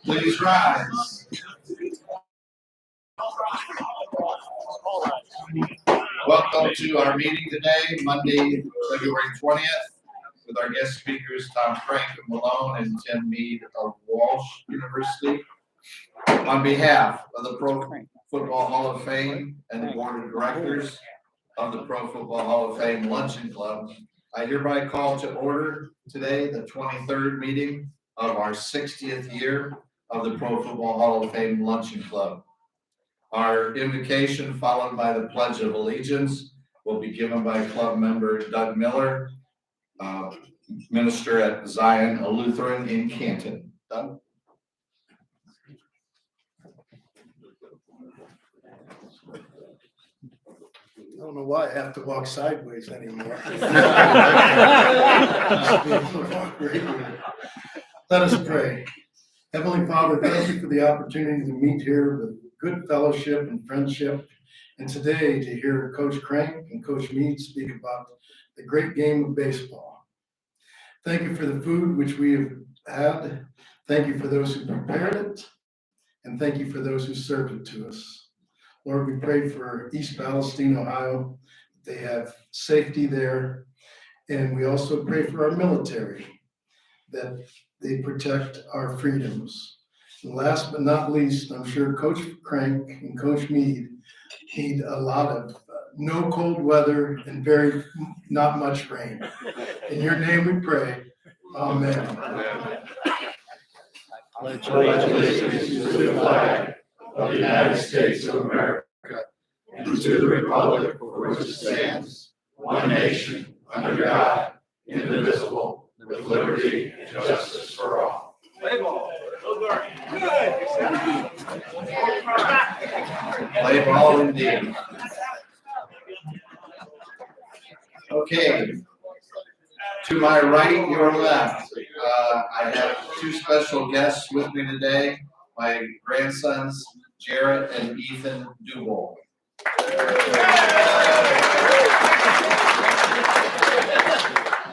Please rise. Welcome to our meeting today, Monday, February 20th, with our guest speakers, Tom Frank of Malone and Tim Mead of Walsh University. On behalf of the Pro Football Hall of Fame and the Board of Directors of the Pro Football Hall of Fame Luncheon Club, I hereby call to order today the 23rd meeting of our 60th year of the Pro Football Hall of Fame Luncheon Club. Our invocation, followed by the Pledge of Allegiance, will be given by club member Doug Miller, minister at Zion, a Lutheran in Canton. Doug? I don't know why I have to walk sideways anymore. Let us pray. Heavenly Father, thank you for the opportunity to meet here with good fellowship and friendship, and today to hear Coach Crank and Coach Mead speak about the great game of baseball. Thank you for the food which we have had. Thank you for those who prepared it, and thank you for those who served it to us. Lord, we pray for East Palestine, Ohio. They have safety there, and we also pray for our military, that they protect our freedoms. And last but not least, I'm sure Coach Crank and Coach Mead need a lot of no cold weather and very not much rain. In your name we pray. Amen. Pledge allegiance to the flag of the United States of America and to the republic for which it stands, one nation, under God, indivisible, with liberty and justice for all. Play ball indeed. Okay. To my right, your left, I have two special guests with me today, my grandsons, Jarrett and Ethan Dubois.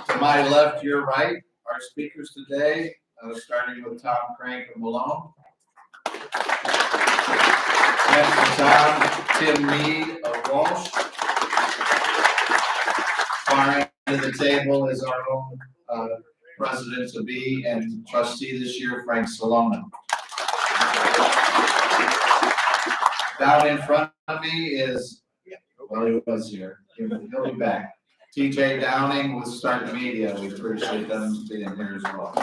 To my left, your right, our speakers today, starting with Tom Crank of Malone. Next to Tom, Tim Mead of Walsh. Far end of the table is our own president-to-be and trustee this year, Frank Salona. Down in front of me is, well, he was here. He'll be back. TJ Downing with Start Media. We appreciate them being here as well.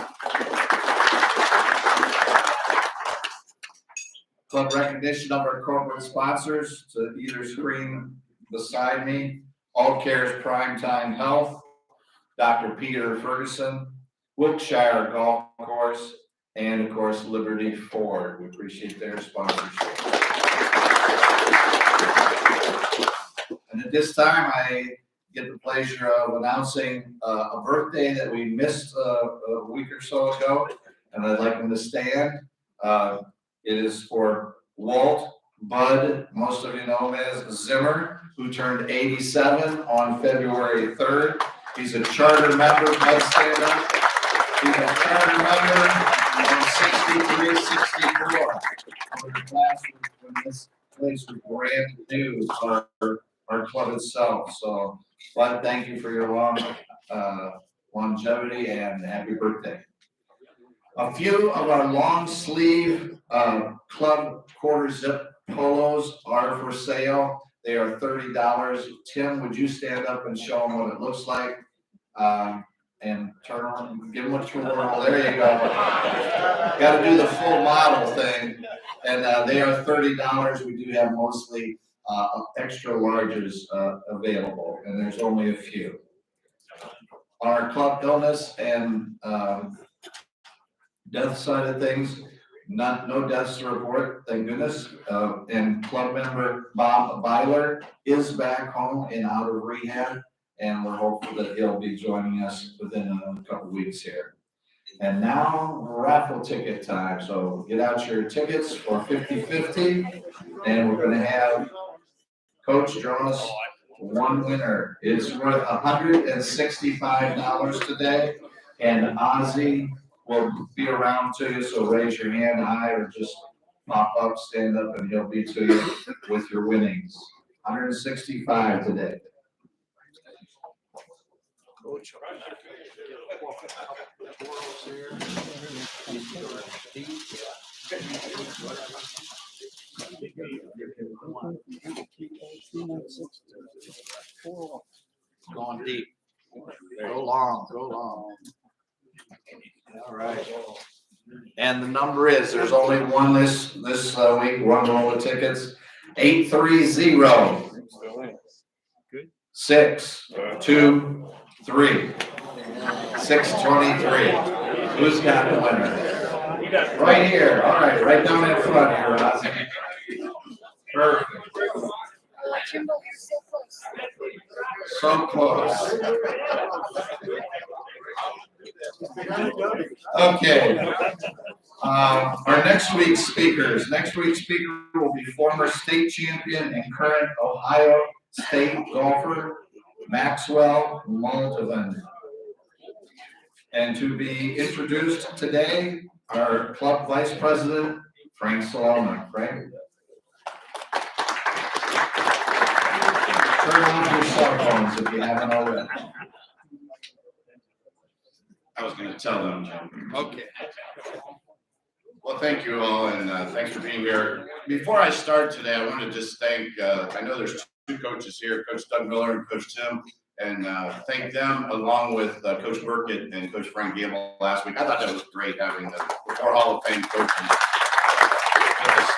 Club recognition of our corporate sponsors to either screen beside me. All Cares Primetime Health, Dr. Peter Ferguson, Wilkshire Golf Course, and of course Liberty Ford. We appreciate their sponsorship. And at this time, I get the pleasure of announcing a birthday that we missed a week or so ago, and I'd like him to stand. It is for Walt Bud, most of you know him as Zimmer, who turned 87 on February 3rd. He's a charter member, Bud, stand up. He's a charter member on 63, 64. The class when this place was brand new, our club itself. So, Bud, thank you for your long longevity and happy birthday. A few of our long sleeve club quarter zip polos are for sale. They are $30. Tim, would you stand up and show them what it looks like? And turn on, give them a twirl. There you go. Got to do the full model thing. And they are $30. We do have mostly extra larges available, and there's only a few. Our club illness and death side of things, no deaths to report, thank goodness. And club member Bob Byler is back home and out of rehab, and we're hopeful that he'll be joining us within a couple weeks here. And now raffle ticket time. So get out your tickets for 50-50, and we're going to have Coach draw us one winner. It's worth $165 today, and Ozzy will be around to you, so raise your hand high or just pop up, stand up, and he'll be to you with your winnings. 165 today. Going deep. Go long, go long. All right. And the number is, there's only one this week, one roll of tickets. 830 623 623. Who's got the winner? Right here. All right, right down in front here, Ozzy. Perfect. So close. Okay. Our next week's speakers. Next week's speaker will be former state champion and current Ohio State golfer Maxwell Malone. And to be introduced today, our club vice president, Frank Salona. Frank. Turn on your cell phones if you haven't already. I was going to tell them. Okay. Well, thank you all, and thanks for being here. Before I start today, I want to just thank, I know there's two coaches here, Coach Doug Miller and Coach Tim, and thank them along with Coach Burkett and Coach Frank Gamble last week. I thought that was great having the four Hall of Fame coaches with us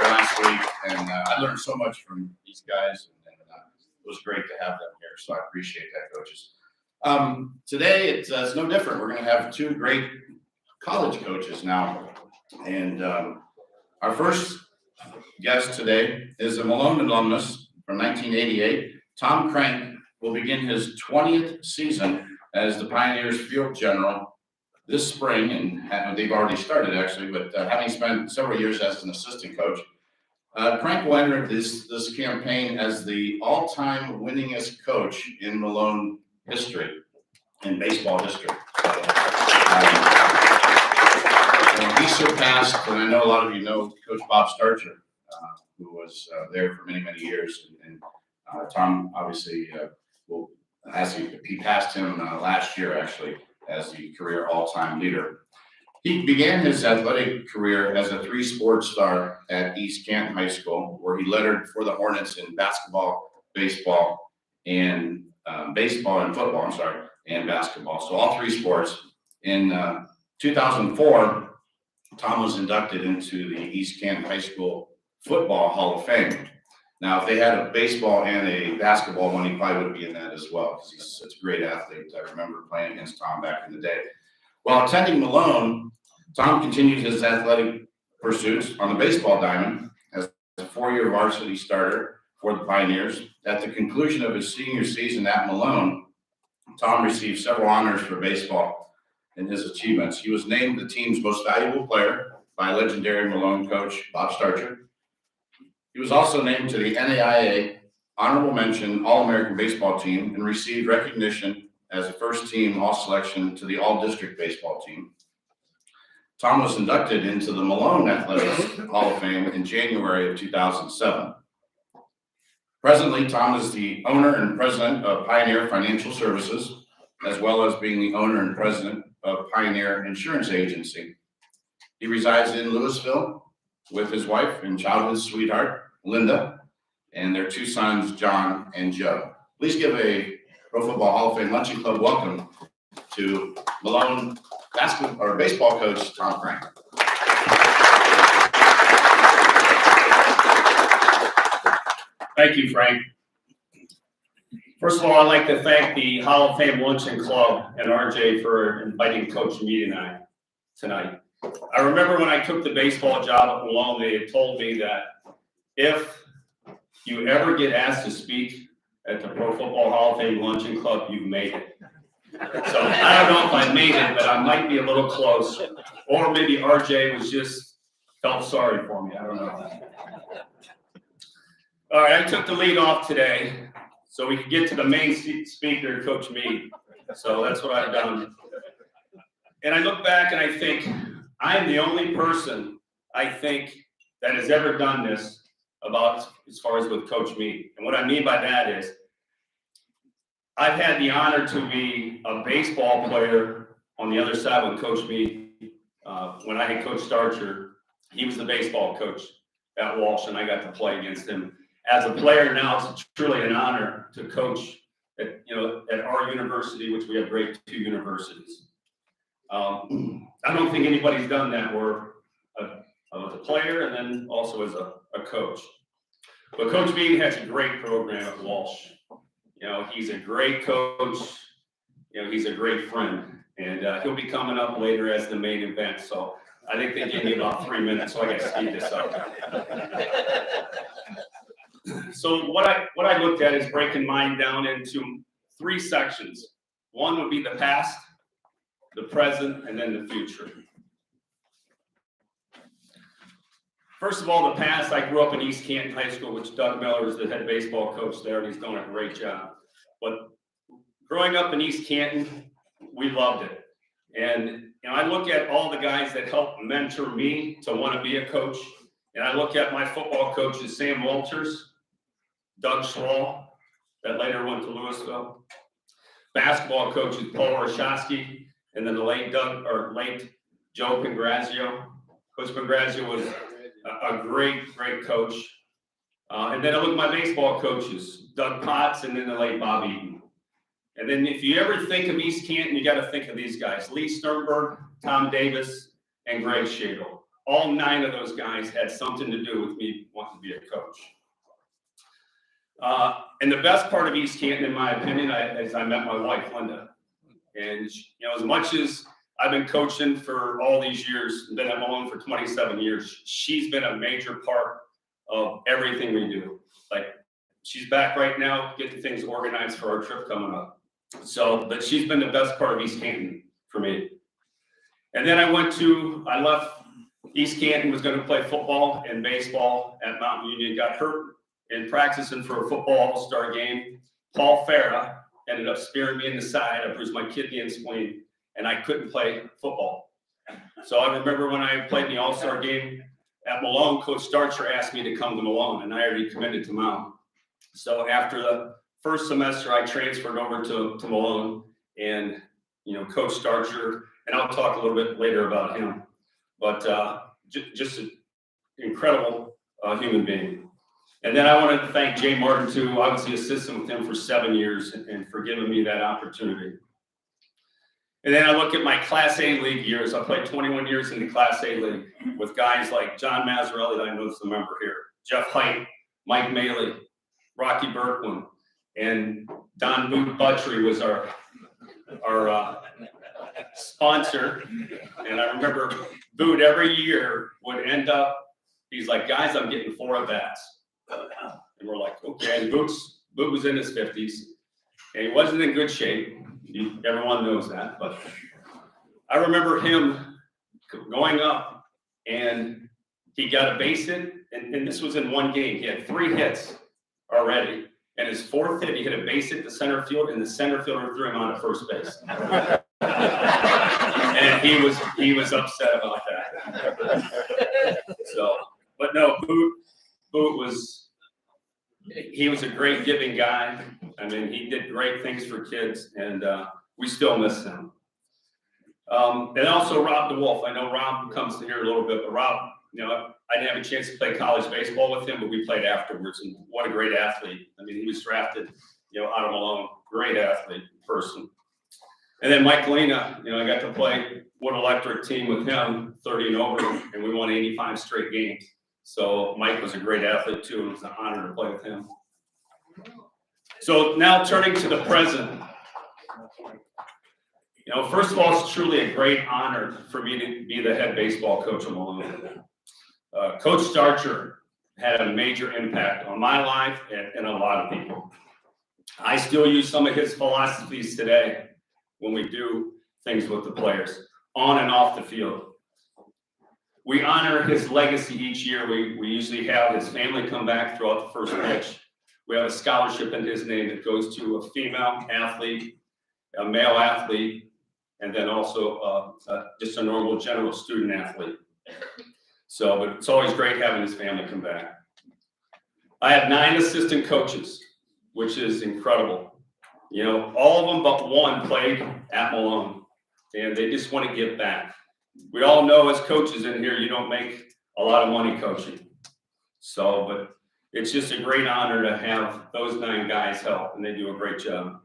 last week, and I learned so much from these guys, and it was great to have them here, so I appreciate that, coaches. Today, it's no different. We're going to have two great college coaches now. And our first guest today is a Malone alumnus from 1988. Tom Crank will begin his 20th season as the Pioneers field general this spring, and they've already started actually, but having spent several years as an assistant coach, Crank will enter this campaign as the all-time winningest coach in Malone history, in baseball history. And he surpassed, and I know a lot of you know Coach Bob Starcher, who was there for many, many years. And Tom obviously he passed him last year actually as the career all-time leader. He began his athletic career as a three-sport star at East Canton High School, where he lettered for the Hornets in basketball, baseball, and football, and basketball. So all three sports. In 2004, Tom was inducted into the East Canton High School Football Hall of Fame. Now, if they had a baseball and a basketball one, he probably would be in that as well, because he's such a great athlete. I remember playing against Tom back in the day. While attending Malone, Tom continued his athletic pursuits on the baseball diamond as a four-year varsity starter for the Pioneers. At the conclusion of his senior season at Malone, Tom received several honors for baseball and his achievements. He was named the team's most valuable player by legendary Malone coach Bob Starcher. He was also named to the NAIA Honorable Mention All-American Baseball Team and received recognition as a first-team All-Selection to the All-District Baseball Team. Tom was inducted into the Malone Athletics Hall of Fame in January of 2007. Presently, Tom is the owner and president of Pioneer Financial Services, as well as being the owner and president of Pioneer Insurance Agency. He resides in Louisville with his wife and childhood sweetheart, Linda, and their two sons, John and Joe. Please give a Pro Football Hall of Fame Luncheon Club welcome to Malone baseball coach, Tom Crank. Thank you, Frank. First of all, I'd like to thank the Hall of Fame Luncheon Club and RJ for inviting Coach Mead and I tonight. I remember when I took the baseball job at Malone, they had told me that if you ever get asked to speak at the Pro Football Hall of Fame Luncheon Club, you've made it. So I don't know if I made it, but I might be a little close. Or maybe RJ felt sorry for me. I don't know. All right, I took the lead off today so we could get to the main speaker, Coach Mead. So that's what I've done. And I look back and I think, I'm the only person, I think, that has ever done this as far as with Coach Mead. And what I mean by that is, I've had the honor to be a baseball player on the other side with Coach Mead. When I had Coach Starcher, he was the baseball coach at Walsh, and I got to play against him. As a player now, it's truly an honor to coach at our university, which we have grade 2 universities. I don't think anybody's done that where as a player and then also as a coach. But Coach Mead has a great program at Walsh. He's a great coach. He's a great friend, and he'll be coming up later as the main event. So I think they gave me about 3 minutes, so I got to speed this up. So what I looked at is breaking mine down into 3 sections. One would be the past, the present, and then the future. First of all, the past, I grew up in East Canton High School, which Doug Miller is the head baseball coach there, and he's doing a great job. But growing up in East Canton, we loved it. And I look at all the guys that helped mentor me to want to be a coach, and I look at my football coaches, Sam Walters, Doug Schwall, that later went to Louisville, basketball coaches Paul Rashowski, and then the late Joe Pangrazio. Coach Pangrazio was a great coach. And then I look at my baseball coaches, Doug Potts, and then the late Bob Eaton. And then if you ever think of East Canton, you got to think of these guys, Lee Sternberg, Tom Davis, and Greg Shadle. All 9 of those guys had something to do with me wanting to be a coach. And the best part of East Canton, in my opinion, is I met my wife, Linda. And as much as I've been coaching for all these years, been at Malone for 27 years. She's been a major part of everything we do. Like, she's back right now getting things organized for our trip coming up. So, but she's been the best part of East Canton for me. And then I left East Canton, was going to play football and baseball at Mountain Union, got hurt in practicing for a football all-star game. Paul Farah ended up spearing me in the side. I bruised my kidney and spleen, and I couldn't play football. So I remember when I played the all-star game at Malone, Coach Starcher asked me to come to Malone, and I already committed to Mount. So after the first semester, I transferred over to Malone, and Coach Starcher, and I'll talk a little bit later about him, but just an incredible human being. And then I wanted to thank Jay Martin too. I was the assistant with him for 7 years and for giving me that opportunity. And then I look at my Class A League years. I played 21 years in the Class A League with guys like John Mazzarelli, that I know is the member here, Jeff Height, Mike Maley, Rocky Berkwin, and Don Boot Butchery was our sponsor. And I remember Boot every year would end up, he's like, guys, I'm getting 4 at-bats. And we're like, okay. And Boot was in his 50s, and he wasn't in good shape. Everyone knows that. But I remember him going up, and he got a base hit, and this was in one game. He had 3 hits already, and his 4th hit, he hit a base hit to center field, and the center fielder threw him out at first base. And he was upset about that. So, but no, Boot was a great giving guy. I mean, he did great things for kids, and we still miss him. And also Rob DeWolf. I know Rob comes here a little bit, but Rob, I didn't have a chance to play college baseball with him, but we played afterwards, and what a great athlete. I mean, he was drafted, out of Malone, great athlete person. And then Mike Lena, I got to play Wood Electric team with him, 30 and over, and we won 85 straight games. So Mike was a great athlete too, and it was an honor to play with him. So now turning to the present. First of all, it's truly a great honor for me to be the head baseball coach of Malone. Coach Starcher had a major impact on my life and a lot of people. I still use some of his philosophies today when we do things with the players, on and off the field. We honor his legacy each year. We usually have his family come back throughout the first pitch. We have a scholarship in his name that goes to a female athlete, a male athlete, and then also just a normal general student athlete. So, but it's always great having his family come back. I have 9 assistant coaches, which is incredible. All of them but one played at Malone, and they just want to give back. We all know as coaches in here, you don't make a lot of money coaching. So, but it's just a great honor to have those 9 guys help, and they do a great job.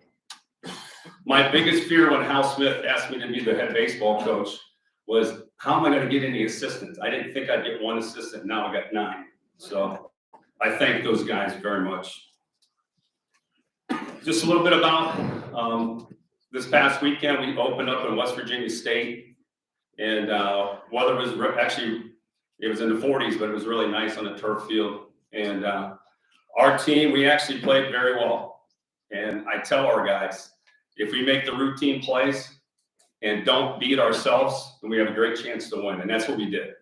My biggest fear when Hal Smith asked me to be the head baseball coach was, how am I going to get any assistants? I didn't think I'd get 1 assistant. Now I got 9. So I thank those guys very much. Just a little bit about this past weekend, we opened up in West Virginia State, and weather was it was in the 40s, but it was really nice on the turf field. And our team, we actually played very well. And I tell our guys, if we make the routine plays and don't beat ourselves, then we have a great chance to win. And that's what we did.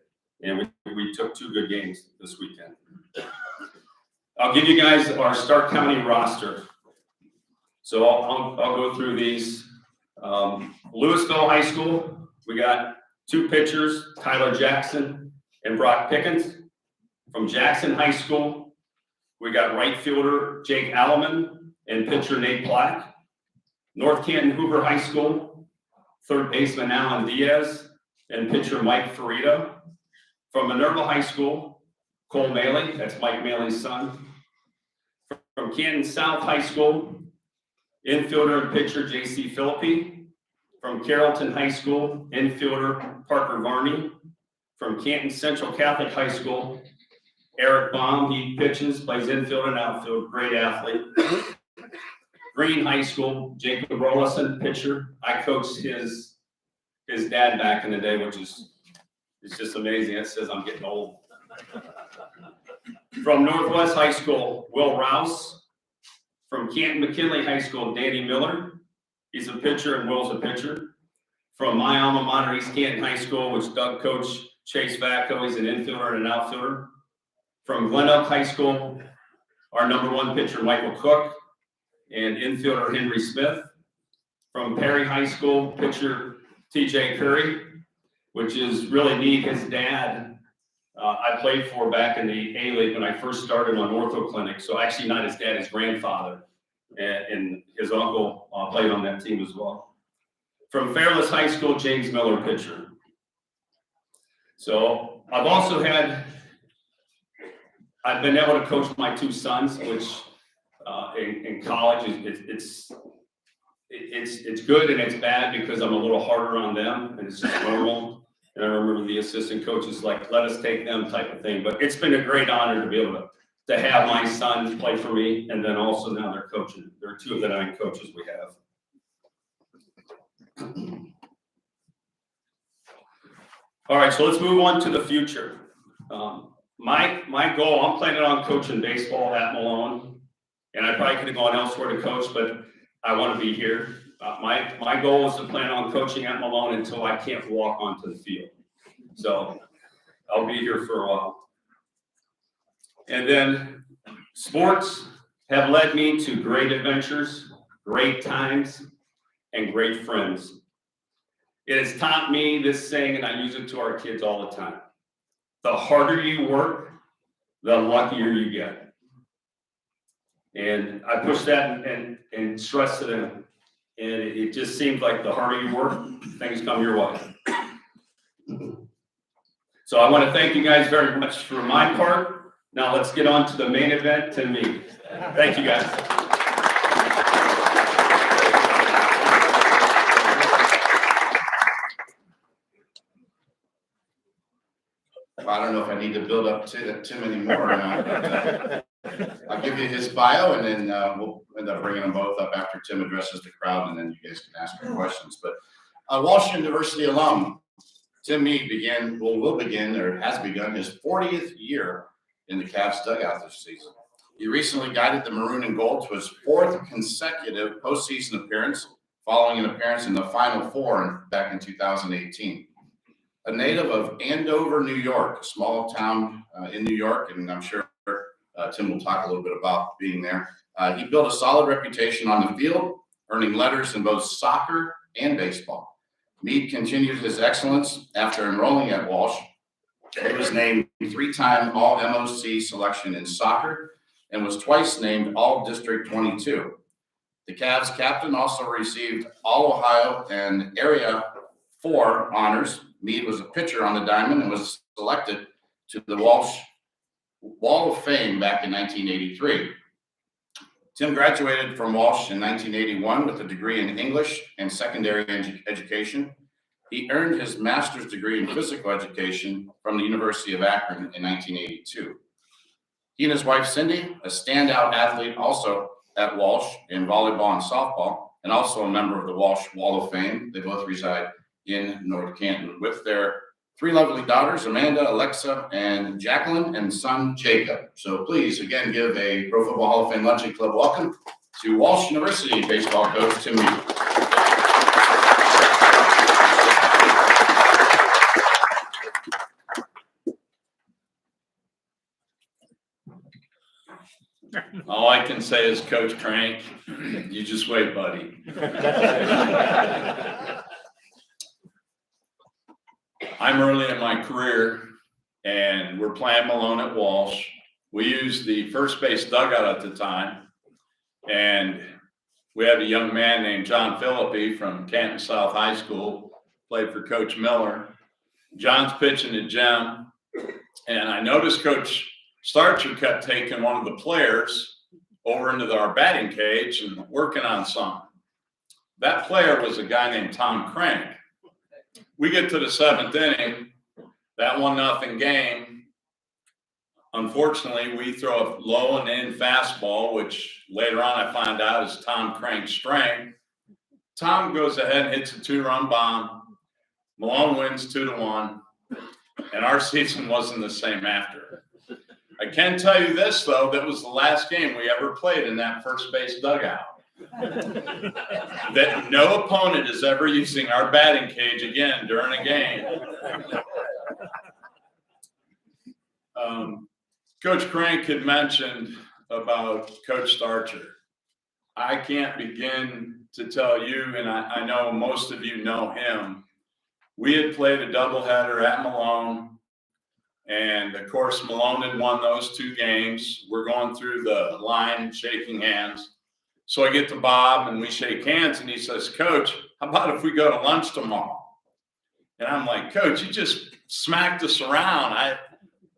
And we took 2 good games this weekend. I'll give you guys our Stark County roster. So I'll go through these. Louisville High School, we got 2 pitchers, Tyler Jackson and Brock Pickens. From Jackson High School, we got right fielder Jake Alleman and pitcher Nate Black. North Canton Hoover High School, 3rd baseman Alan Diaz and pitcher Mike Farida. From Minerva High School, Cole Maley, that's Mike Maley's son. From Canton South High School, infielder and pitcher J.C. Philippi. From Carrollton High School, infielder Parker Varney. From Canton Central Catholic High School, Eric Baum, he pitches, plays infield and outfield, great athlete. Green High School, Jacob Rollison, pitcher. I coached his his dad back in the day, which is, it's just amazing. It says I'm getting old. From Northwest High School, Will Rouse. From Canton McKinley High School, Danny Miller. He's a pitcher and Will's a pitcher. From my alma mater, East Canton High School, which Doug coached Chase Vacco. He's an infielder and an outfielder. From Glen Elk High School, our #1 pitcher, Michael Cook, and infielder Henry Smith. From Perry High School, pitcher TJ Curry, which is really neat. His dad, I played for back in the A-League when I first started on Ortho Clinic. So actually not his dad, his grandfather, and his uncle played on that team as well. From Fairless High School, James Miller, pitcher. So I've also I've been able to coach my 2 sons, which in college, it's good and it's bad because I'm a little harder on them, and it's just normal. And I remember the assistant coaches like, let us take them type of thing. But it's been a great honor to be able to have my sons play for me, and then also now they're coaching. There are 2 of the 9 coaches we have. All right, so let's move on to the future. My goal, I'm planning on coaching baseball at Malone, and I probably could have gone elsewhere to coach, but I want to be here. My goal is to plan on coaching at Malone until I can't walk onto the field. So I'll be here for a while. And then sports have led me to great adventures, great times, and great friends. It has taught me this saying, and I use it to our kids all the time. The harder you work, the luckier you get. And I push that and stress to them. And it just seems like the harder you work, things come your way. So I want to thank you guys very much for my part. Now let's get on to the main event, to me. Thank you guys. I don't know if I need to build up to Tim anymore or not, but I'll give you his bio, and then we'll end up bringing them both up after Tim addresses the crowd, and then you guys can ask your questions. But Walsh University alum, Tim Mead will begin or has begun his 40th year in the Cavs dugout this season. He recently guided the Maroon and Gold to his 4th consecutive postseason appearance, following an appearance in the Final Four back in 2018. A native of Andover, New York, a small town in New York, and I'm sure Tim will talk a little bit about being there. He built a solid reputation on the field, earning letters in both soccer and baseball. Mead continued his excellence after enrolling at Walsh. He was named 3-time All-MOC selection in soccer and was twice named All-District 22. The Cavs captain also received All-Ohio and Area 4 honors. Mead was a pitcher on the diamond and was selected to the Walsh Wall of Fame back in 1983. Tim graduated from Walsh in 1981 with a degree in English and secondary education. He earned his master's degree in physical education from the University of Akron in 1982. He and his wife, Cindy, a standout athlete also at Walsh in volleyball and softball, and also a member of the Walsh Wall of Fame. They both reside in North Canton with their 3 lovely daughters, Amanda, Alexa, and Jacqueline, and son, Jacob. So please, again, give a Pro Football Hall of Fame Luncheon Club welcome to Walsh University baseball coach Tim Mead. All I can say is, Coach Crank, you just wait, buddy. I'm early in my career, and we're playing Malone at Walsh. We used the first base dugout at the time, and we had a young man named John Philippi from Canton South High School, played for Coach Miller. John's pitching to Jim, and I noticed Coach Starcher kept taking one of the players over into our batting cage and working on something. That player was a guy named Tom Crank. We get to the 7th inning, that 1-0 game. Unfortunately, we throw a low and in fastball, which later on I find out is Tom Crank's strength. Tom goes ahead and hits a 2-run bomb. Malone wins 2-1, and our season wasn't the same after. I can tell you this, though, that was the last game we ever played in that first base dugout. That no opponent is ever using our batting cage again during a game. Coach Crank had mentioned about Coach Starcher. I can't begin to tell you, and I know most of you know him. We had played a doubleheader at Malone, and of course Malone had won those 2 games. We're going through the line, shaking hands. So I get to Bob and we shake hands, and he says, "Coach, how about if we go to lunch tomorrow?" And I'm like, "Coach, you just smacked us around.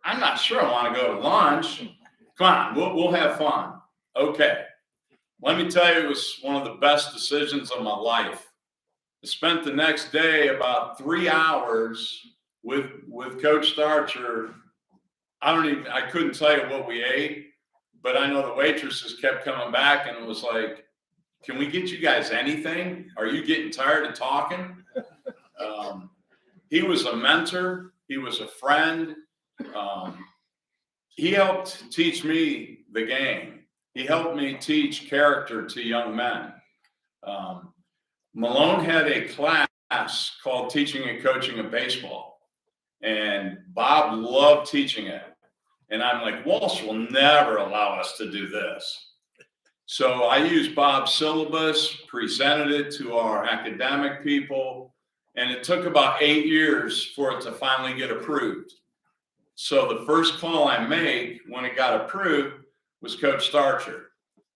I'm not sure I want to go to lunch. Come on, we'll have fun." Okay. Let me tell you, it was one of the best decisions of my life. I spent the next day about 3 hours with Coach Starcher. I couldn't tell you what we ate, but I know the waitresses kept coming back and it was like, "Can we get you guys anything? Are you getting tired of talking?" He was a mentor. He was a friend. He helped teach me the game. He helped me teach character to young men. Malone had a class called Teaching and Coaching of Baseball, and Bob loved teaching it. And I'm like, Walsh will never allow us to do this. So I used Bob's syllabus, presented it to our academic people, and it took about 8 years for it to finally get approved. So the first call I made when it got approved was Coach Starcher.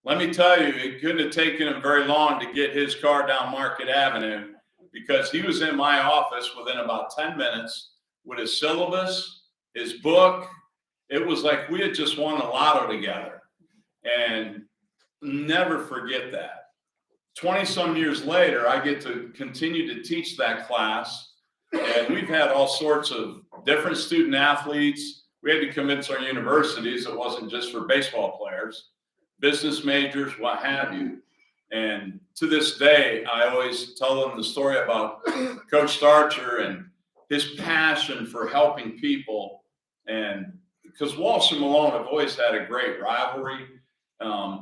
Let me tell you, it couldn't have taken him very long to get his car down Market Avenue, because he was in my office within about 10 minutes with his syllabus, his book. It was like we had just won the lotto together. And never forget that. 20-some years later, I get to continue to teach that class. And we've had all sorts of different student athletes. We had to convince our universities it wasn't just for baseball players, business majors, what have you. And to this day, I always tell them the story about Coach Starcher and his passion for helping people. And because Walsh and Malone have always had a great rivalry.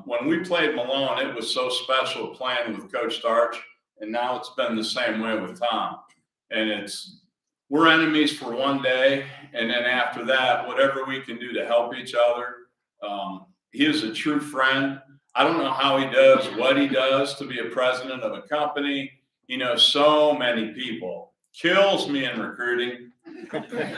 When we played Malone, it was so special playing with Coach Starch, and now it's been the same way with Tom. And we're enemies for one day, and then after that, whatever we can do to help each other. He is a true friend. I don't know how he does what he does to be a president of a company. He knows so many people. Kills me in recruiting.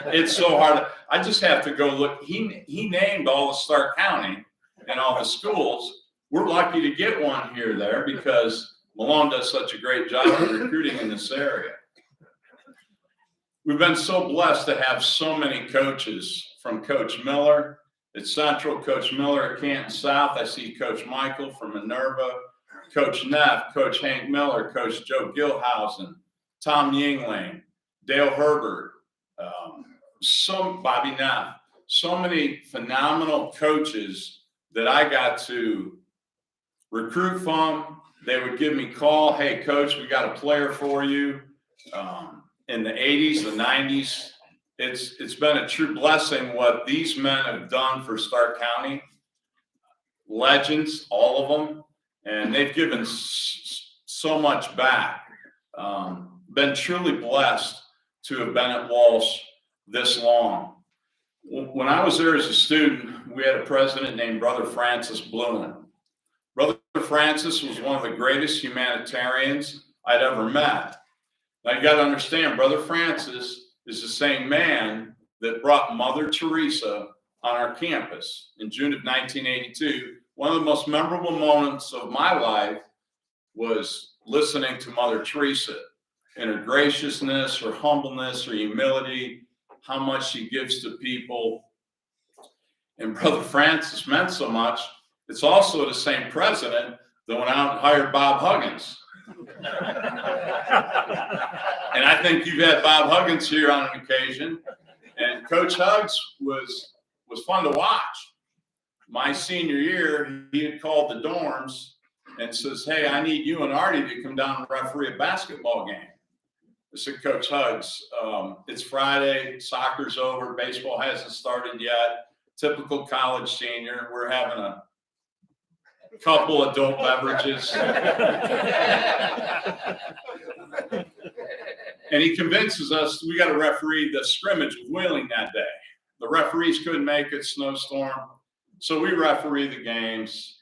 It's so hard. I just have to go look. He named all of Stark County and all the schools. We're lucky to get one here or there because Malone does such a great job of recruiting in this area. We've been so blessed to have so many coaches, from Coach Miller at Central, Coach Miller at Canton South. I see Coach Michael from Minerva, Coach Neff, Coach Hank Miller, Coach Joe Gilhausen, Tom Yingling, Dale Herbert, Bobby Neff, so many phenomenal coaches that I got to recruit from. They would give me a call, "Hey, Coach, we got a player for you." In the 80s, the 90s, it's been a true blessing what these men have done for Stark County. Legends, all of them, and they've given so much back. Been truly blessed to have been at Walsh this long. When I was there as a student, we had a president named Brother Francis Bluen. Brother Francis was one of the greatest humanitarians I'd ever met. Now you got to understand, Brother Francis is the same man that brought Mother Teresa on our campus in June of 1982. One of the most memorable moments of my life was listening to Mother Teresa and her graciousness, her humbleness, her humility, how much she gives to people. And Brother Francis meant so much. It's also the same president that went out and hired Bob Huggins. And I think you've had Bob Huggins here on an occasion. And Coach Hugs was fun to watch. My senior year, he had called the dorms and says, "Hey, I need you and Artie to come down and referee a basketball game." I said, Coach Hugs, it's Friday, soccer's over, baseball hasn't started yet. Typical college senior, we're having a couple adult beverages. And he convinces us we got to referee the scrimmage with Wheeling that day. The referees couldn't make it, snowstorm. So we referee the games,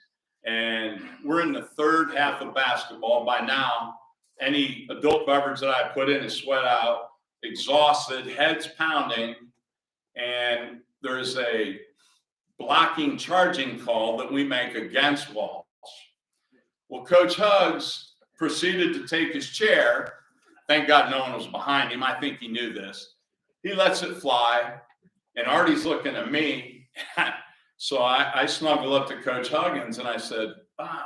and we're in the third half of basketball. By now, any adult beverage that I put in is sweat out, exhausted, heads pounding, and there's a blocking charging call that we make against Walsh. Well, Coach Hugs proceeded to take his chair. Thank God no one was behind him. I think he knew this. He lets it fly, and Artie's looking at me. So I snuggle up to Coach Huggins, and I said, Bob,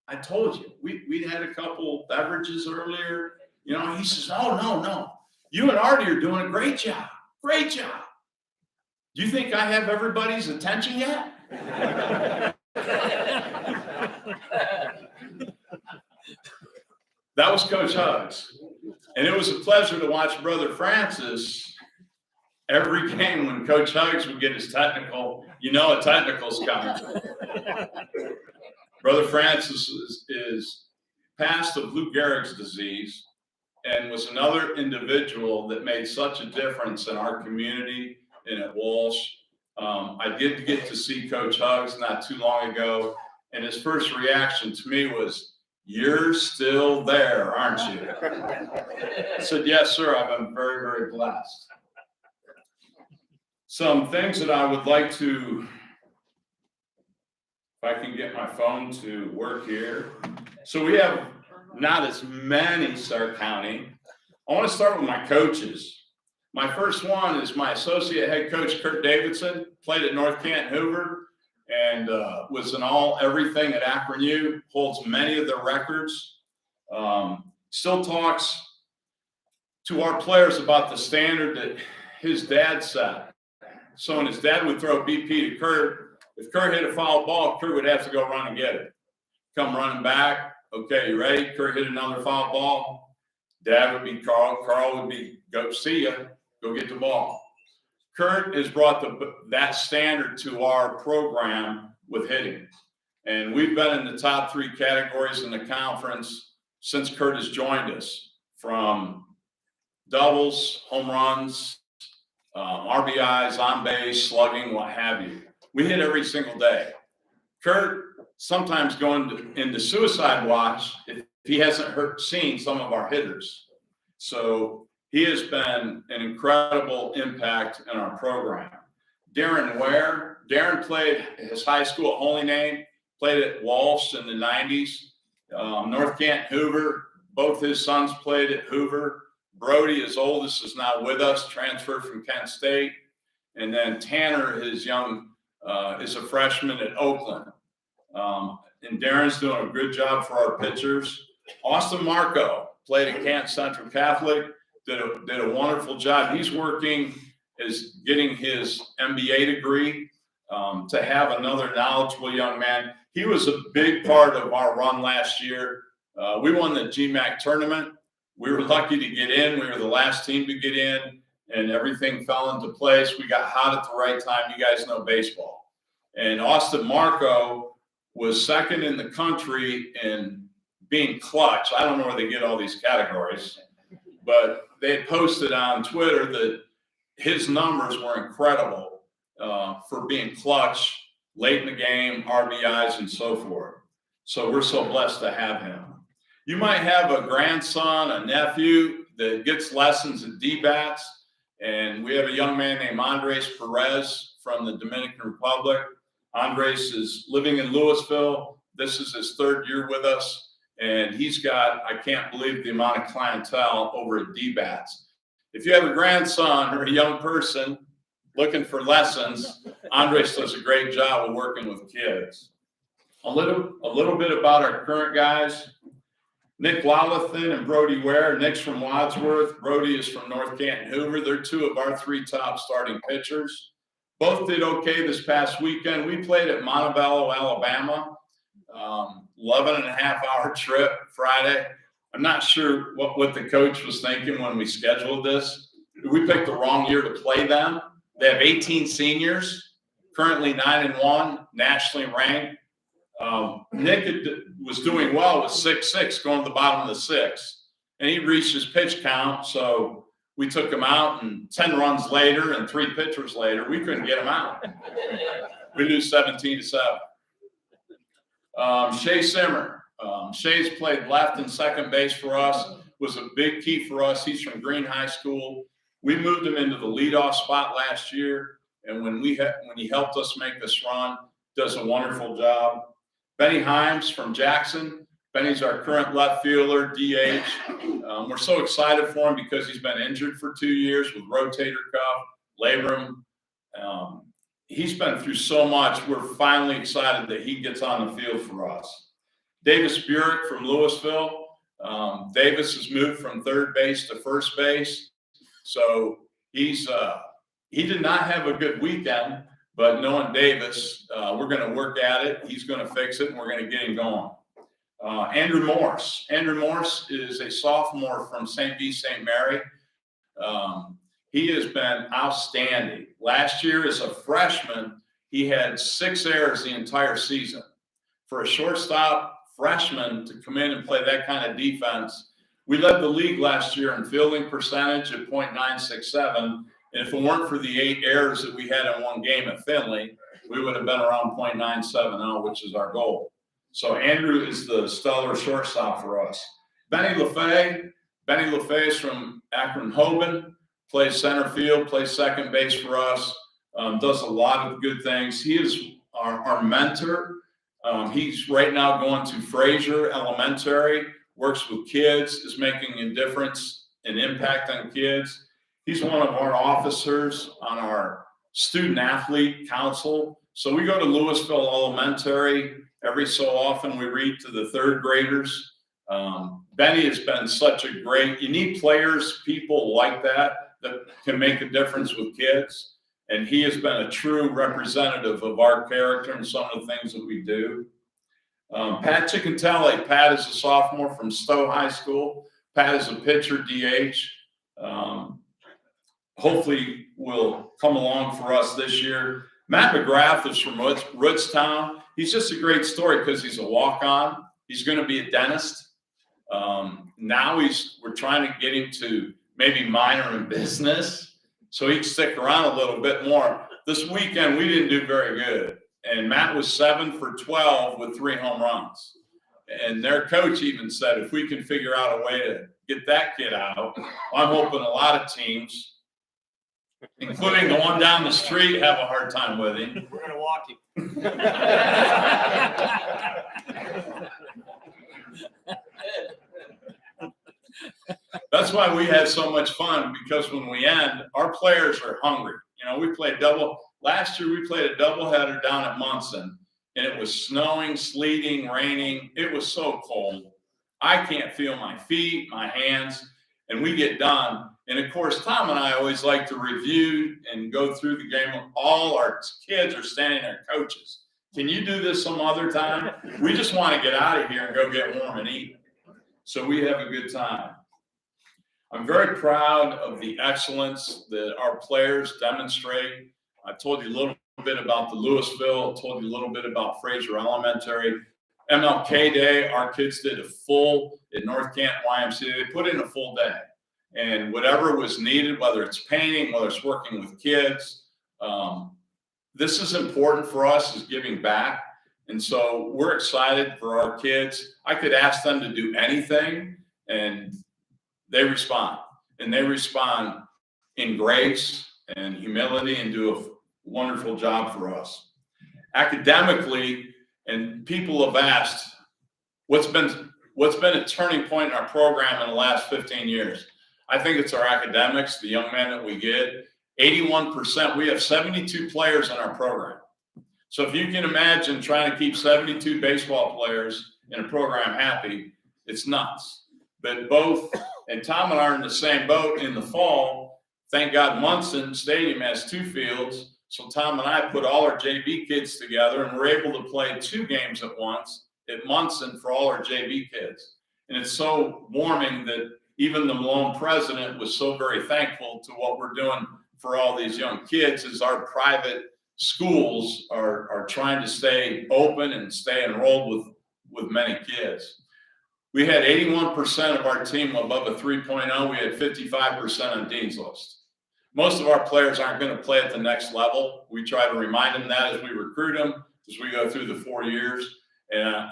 I told you, we had a couple beverages earlier. You know, he says, oh, no. You and Artie are doing a great job. Great job. Do you think I have everybody's attention yet? That was Coach Hugs. And it was a pleasure to watch Brother Francis every game when Coach Hugs would get his technical. You know a technical's coming. Brother Francis is passed of Lou Gehrig's disease and was another individual that made such a difference in our community and at Walsh. I did get to see Coach Hugs not too long ago, and his first reaction to me was, "You're still there, aren't you?" I said, "Yes, sir. I've been very, very blessed." Some things that I would like to, if I can get my phone to work here. So we have not as many Stark County. I want to start with my coaches. My first one is my associate head coach, Kurt Davidson, played at North Canton Hoover and was in everything at Akron U, holds many of their records. Still talks to our players about the standard that his dad set. So when his dad would throw BP to Kurt, if Kurt hit a foul ball, Kurt would have to go run and get it. Come running back. Okay, you ready? Kurt hit another foul ball. Dad would be Carl. Carl would be, go see ya. Go get the ball. Kurt has brought that standard to our program with hitting. And we've been in the top 3 categories in the conference since Kurt has joined us, from doubles, home runs, RBIs, on base, slugging, what have you. We hit every single day. Kurt sometimes going into suicide watch if he hasn't seen some of our hitters. So he has been an incredible impact in our program. Darren Ware. Darren played his high school at Holy Name, played at Walsh in the 90s. North Canton Hoover, both his sons played at Hoover. Brody, his oldest, is now with us, transferred from Kent State. And then Tanner, his young, is a freshman at Oakland. And Darren's doing a good job for our pitchers. Austin Marco played at Canton Central Catholic, did a wonderful job. He's working, is getting his MBA degree to have another knowledgeable young man. He was a big part of our run last year. We won the GMAC tournament. We were lucky to get in. We were the last team to get in, and everything fell into place. We got hot at the right time. You guys know baseball. And Austin Marco was second in the country in being clutch. I don't know where they get all these categories, but they had posted on Twitter that his numbers were incredible for being clutch, late in the game, RBIs, and so forth. So we're so blessed to have him. You might have a grandson, a nephew that gets lessons at D-bats, and we have a young man named Andres Perez from the Dominican Republic. Andres is living in Louisville. This is his 3rd year with us, and he's got, I can't believe the amount of clientele over at D-bats. If you have a grandson or a young person looking for lessons, Andres does a great job of working with kids. A little bit about our current guys. Nick Lolithan and Brody Ware. Nick's from Wadsworth. Brody is from North Canton Hoover. They're 2 of our 3 top starting pitchers. Both did okay this past weekend. We played at Montebello, Alabama. 11.5-hour trip Friday. I'm not sure what the coach was thinking when we scheduled this. We picked the wrong year to play them. They have 18 seniors, currently 9-1, nationally ranked. Nick was doing well with 6'6", going to the bottom of the six, and he reached his pitch count. So we took him out, and 10 runs later and 3 pitchers later, we couldn't get him out. We lose 17-7. Shea Simmer. Shea's played left and second base for us, was a big key for us. He's from Green High School. We moved him into the leadoff spot last year, and when he helped us make this run, does a wonderful job. Benny Himes from Jackson. Benny's our current left fielder, DH. We're so excited for him because he's been injured for 2 years with rotator cuff, labrum. He's been through so much. We're finally excited that he gets on the field for us. Davis Burek from Louisville. Davis has moved from third base to first base. So he did not have a good weekend, but knowing Davis, we're going to work at it. He's going to fix it, and we're going to get him going. Andrew Morse. Andrew Morse is a sophomore from St. V. St. Mary. He has been outstanding. Last year as a freshman, he had 6 errors the entire season. For a shortstop freshman to come in and play that kind of defense, we led the league last year in fielding percentage at .967. And if it weren't for the 8 errors that we had in one game at Finley, we would have been around .970, which is our goal. So Andrew is the stellar shortstop for us. Benny LaFay. Benny LaFay is from Akron-Hoban, plays center field, plays second base for us, does a lot of good things. He is our mentor. He's right now going to Fraser Elementary, works with kids, is making a difference and impact on kids. He's one of our officers on our student athlete council. So we go to Louisville Elementary. Every so often we read to the 3rd graders. Benny has been such a you need players, people like that can make a difference with kids. And he has been a true representative of our character and some of the things that we do. Pat Chickentele. Pat is a sophomore from Stowe High School. Pat is a pitcher, DH. Hopefully will come along for us this year. Matt McGrath is from Rootstown. He's just a great story because he's a walk-on. He's going to be a dentist. Now we're trying to get him to maybe minor in business so he can stick around a little bit more. This weekend, we didn't do very good. And Matt was 7 for 12 with 3 home runs. And their coach even said, if we can figure out a way to get that kid out, I'm hoping a lot of teams, including the one down the street, have a hard time with him. We're going to walk him. That's why we had so much fun, because when we end, our players are hungry. You know, we played last year we played a doubleheader down at Munson, and it was snowing, sleeting, raining. It was so cold. I can't feel my feet, my hands, and we get done. And of course, Tom and I always like to review and go through the game. All our kids are standing there, coaches. Can you do this some other time? We just want to get out of here and go get warm and eat. So we have a good time. I'm very proud of the excellence that our players demonstrate. I told you a little bit about the Louisville, I told you a little bit about Fraser Elementary. MLK Day, our kids did a full at North Canton YMCA. They put in a full day. And whatever was needed, whether it's painting, whether it's working with kids, this is important for us, is giving back. And so we're excited for our kids. I could ask them to do anything, and they respond. And they respond in grace and humility and do a wonderful job for us. Academically, and people have asked, what's been a turning point in our program in the last 15 years? I think it's our academics, the young men that we get. 81%, we have 72 players in our program. So if you can imagine trying to keep 72 baseball players in a program happy, it's nuts. But both, and Tom and I are in the same boat in the fall. Thank God Munson Stadium has 2 fields. So Tom and I put all our JV kids together, and we're able to play 2 games at once at Munson for all our JV kids. And it's so warming that even the Malone president was so very thankful to what we're doing for all these young kids, as our private schools are trying to stay open and stay enrolled with many kids. We had 81% of our team above a 3.0. We had 55% on Dean's List. Most of our players aren't going to play at the next level. We try to remind them that as we recruit them, as we go through the 4 years. And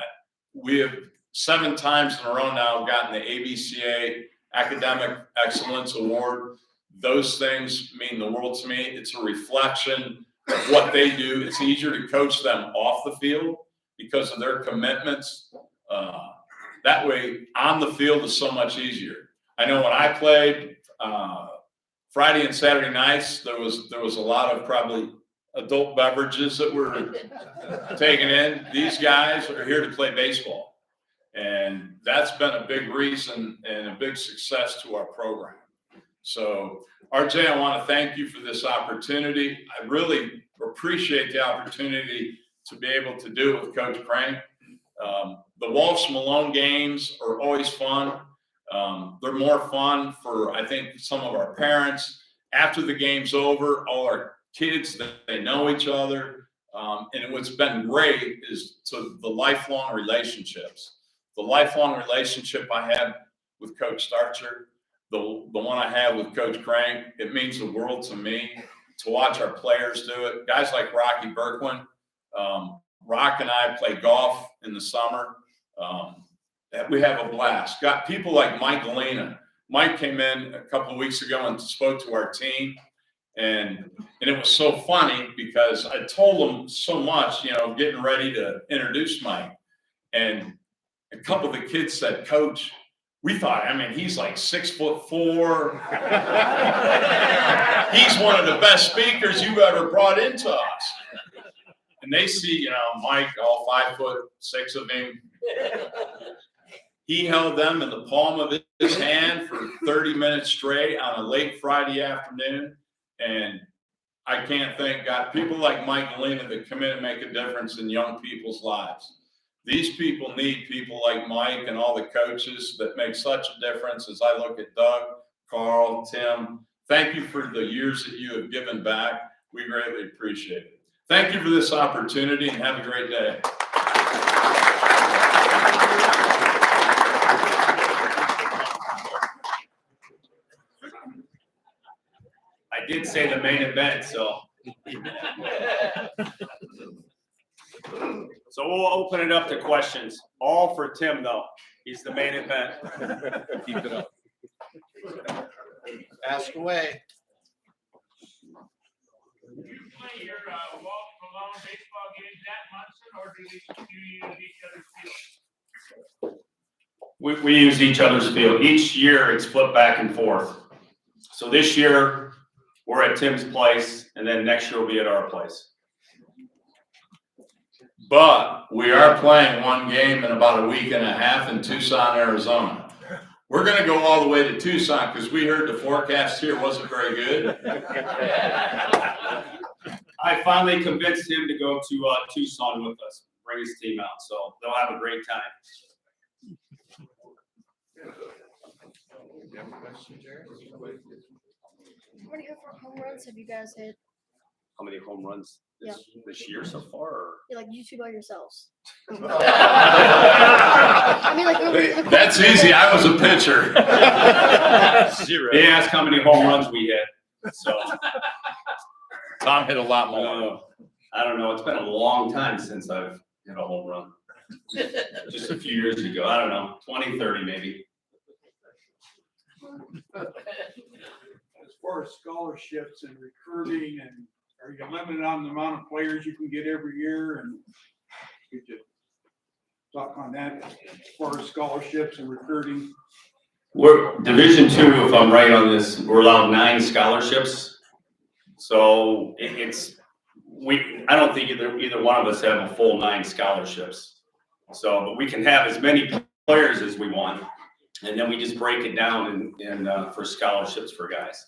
we have 7 times in a row now gotten the ABCA Academic Excellence Award. Those things mean the world to me. It's a reflection of what they do. It's easier to coach them off the field because of their commitments. That way, on the field is so much easier. I know when I played Friday and Saturday nights, there was a lot of probably adult beverages that were taken in. These guys are here to play baseball, and that's been a big reason and a big success to our program. So, RJ, I want to thank you for this opportunity. I really appreciate the opportunity to be able to do it with Coach Crank. The Walsh Malone games are always fun. They're more fun for, I think, some of our parents. After the game's over, all our kids, they know each other. And what's been great is the lifelong relationships. The lifelong relationship I had with Coach Starcher, the one I have with Coach Crank, it means the world to me to watch our players do it. Guys like Rocky Berkwin, Rock and I play golf in the summer. We have a blast. Got people like Mike Galena. Mike came in a couple of weeks ago and spoke to our team. And it was so funny because I told him so much, getting ready to introduce Mike. And a couple of the kids said, Coach, we thought, he's like 6'4". He's one of the best speakers you've ever brought into us. And they see, Mike, all 5'6" of him. He held them in the palm of his hand for 30 minutes straight on a late Friday afternoon. And I can't thank God. People like Mike Galena that come in and make a difference in young people's lives. These people need people like Mike and all the coaches that make such a difference. As I look at Doug, Carl, Tim, thank you for the years that you have given back. We greatly appreciate it. Thank you for this opportunity, and have a great day. I did say the main event, so. So we'll open it up to questions. All for Tim, though. He's the main event. Keep it up. Ask away. Do you play your Walsh Malone baseball games at Munson, or do you use each other's field? We use each other's field. Each year it's flipped back and forth. So this year we're at Tim's place, and then next year we'll be at our place. But we are playing one game in about a week and a half in Tucson, Arizona. We're going to go all the way to Tucson because we heard the forecast here wasn't very good. I finally convinced him to go to Tucson with us, bring his team out, so they'll have a great time. How many home runs have you guys hit? How many home runs this year so far? Or? Yeah, like you two by yourselves. That's easy. I was a pitcher. 0. They asked how many home runs we hit. So Tom hit a lot more. I don't know. It's been a long time since I've hit a home run. Just a few years ago. I don't know. 20, 30 maybe. As far as scholarships and recruiting, and are you limited on the amount of players you can get every year? And could you talk on that as far as scholarships and recruiting? We're Division II, if I'm right on this. We're allowed 9 scholarships. So I don't think either one of us have a full 9 scholarships. So, but we can have as many players as we want, and then we just break it down and for scholarships for guys.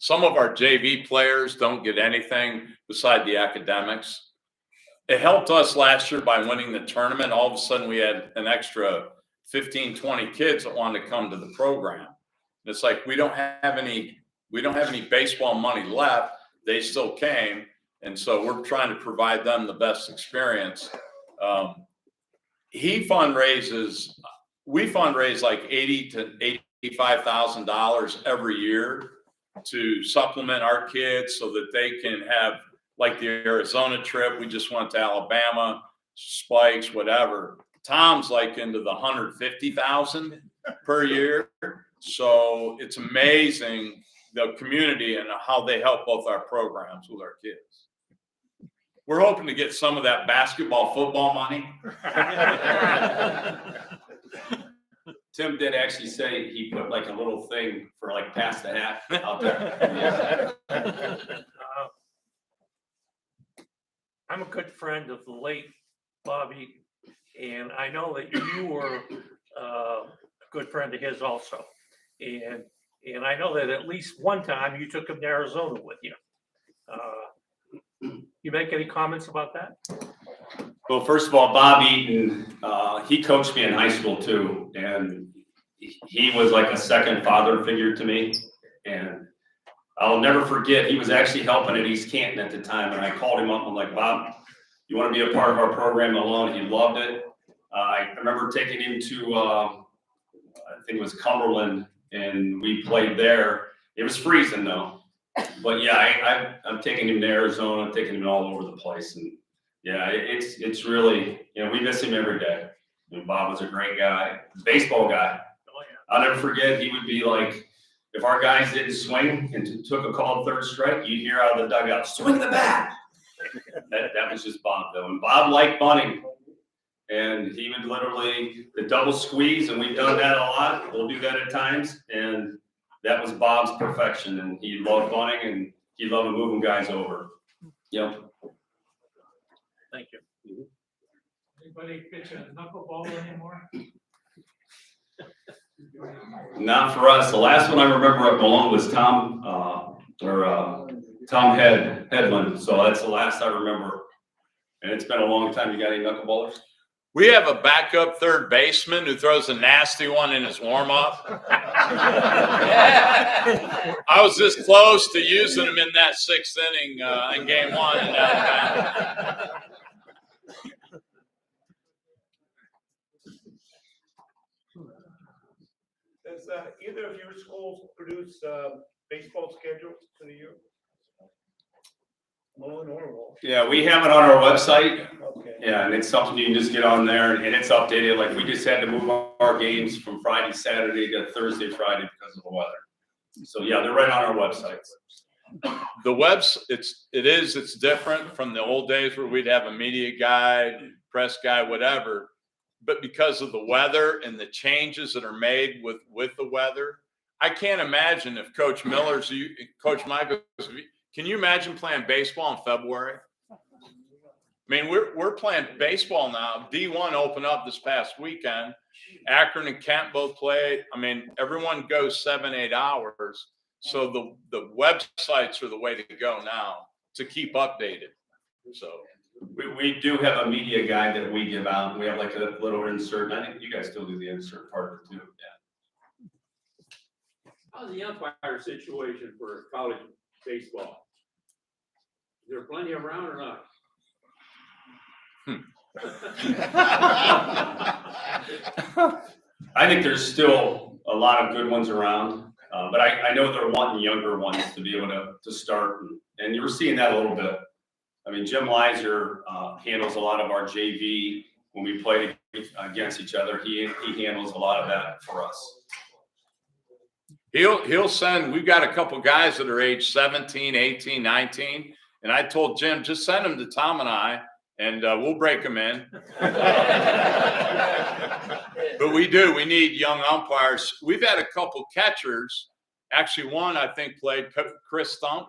Some of our JV players don't get anything beside the academics. It helped us last year by winning the tournament. All of a sudden, we had an extra 15, 20 kids that wanted to come to the program. And it's like, we don't have any baseball money left. They still came. And so we're trying to provide them the best experience. We fundraise like $80,000 to $85,000 every year to supplement our kids so that they can have, like the Arizona trip. We just went to Alabama, Spikes, whatever. Tom's like into the 150,000 per year. So it's amazing the community and how they help both our programs with our kids. We're hoping to get some of that basketball, football money. Tim did actually say he put like a little thing for like pass the hat out there. I'm a good friend of the late Bobby, and I know that you were a good friend of his also. And I know that at least one time you took him to Arizona with you. You make any comments about that? Well, first of all, Bob Eaton, he coached me in high school too, and he was like a second father figure to me. And I'll never forget, he was actually helping at East Canton at the time, and I called him up. I'm like, Bob, you want to be a part of our program alone? He loved it. I remember taking him to, I think it was Cumberland, and we played there. It was freezing though. But yeah, I'm taking him to Arizona. I'm taking him all over the place. And yeah, it's really, we miss him every day. Bob was a great guy, baseball guy. Oh, yeah. I'll never forget, he would be like, if our guys didn't swing and took a called third strike, you'd hear out of the dugout, swing the bat. That was just Bob though. And Bob liked bunting. And he would literally, the double squeeze, and we've done that a lot. We'll do that at times. And that was Bob's perfection. And he loved bunting, and he loved moving guys over. Yep. Thank you. Anybody pitch a knuckleball anymore? Not for us. The last one I remember at Malone was Tom Headland. So that's the last I remember. And it's been a long time. You got any knuckleballers? We have a backup third baseman who throws a nasty one in his warm-up. I was this close to using him in that 6th inning in game 1. Does either of your schools produce baseball schedules to the year? Malone or Walsh? Yeah, we have it on our website. Okay. Yeah, and it's something you can just get on there, and it's updated. Like, we just had to move our games from Friday, Saturday to Thursday, Friday because of the weather. So yeah, they're right on our website. It's different from the old days where we'd have a media guy, press guy, whatever. But because of the weather and the changes that are made with the weather, I can't imagine if Coach Michael, can you imagine playing baseball in February? I mean, we're playing baseball now. D1 opened up this past weekend. Akron and Kent both played. I mean, everyone goes 7-8 hours. So the websites are the way to go now to keep updated. So we do have a media guide that we give out. We have like a little insert. I think you guys still do the insert part of it too. Yeah. How's the umpire situation for college baseball? Is there plenty around or not? I think there's still a lot of good ones around, but I know they're wanting younger ones to be able to start, and you're seeing that a little bit. I mean, Jim Leiser handles a lot of our JV when we play against each other. He handles a lot of that for us. he'll send, we've got a couple guys that are age 17, 18, 19. And I told Jim, just send them to Tom and I, and we'll break them in. But we need young umpires. We've had a couple catchers. Actually, one I think played Chris Stump.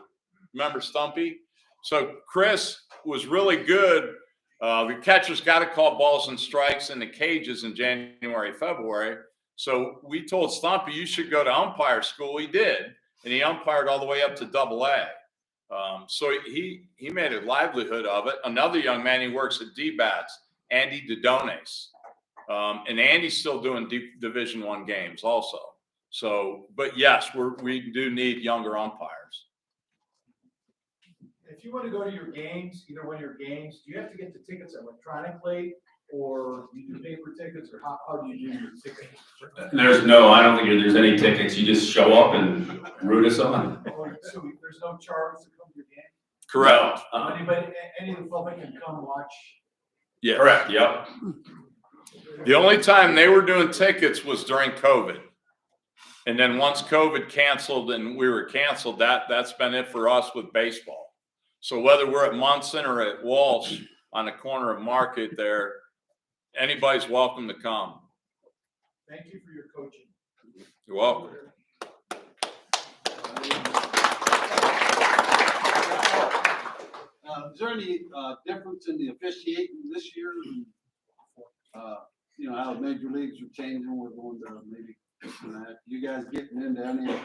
Remember Stumpy? So Chris was really good. The catchers got to call balls and strikes in the cages in January, February. So we told Stumpy, you should go to umpire school. He did. And he umpired all the way up to AA. So he made a livelihood of it. Another young man, he works at D-Bats, Andy Dodones. And Andy's still doing Division I games also. So, but yes, we do need younger umpires. If you want to go to your games, either one of your games, do you have to get the tickets electronically, or you do paper tickets, or how do you do your tickets? I don't think there's any tickets. You just show up and root us on. So there's no charge to come to your game? Correct. Anybody, any of the public can come watch? Yeah. Correct, yep. The only time they were doing tickets was during COVID. And then once COVID canceled and we were canceled, that's been it for us with baseball. So whether we're at Munson or at Walsh on the corner of Market there, anybody's welcome to come. Thank you for your coaching. You're welcome. Is there any difference in the officiating this year? You know, how major leagues are changing, we're going to maybe, you guys getting into any?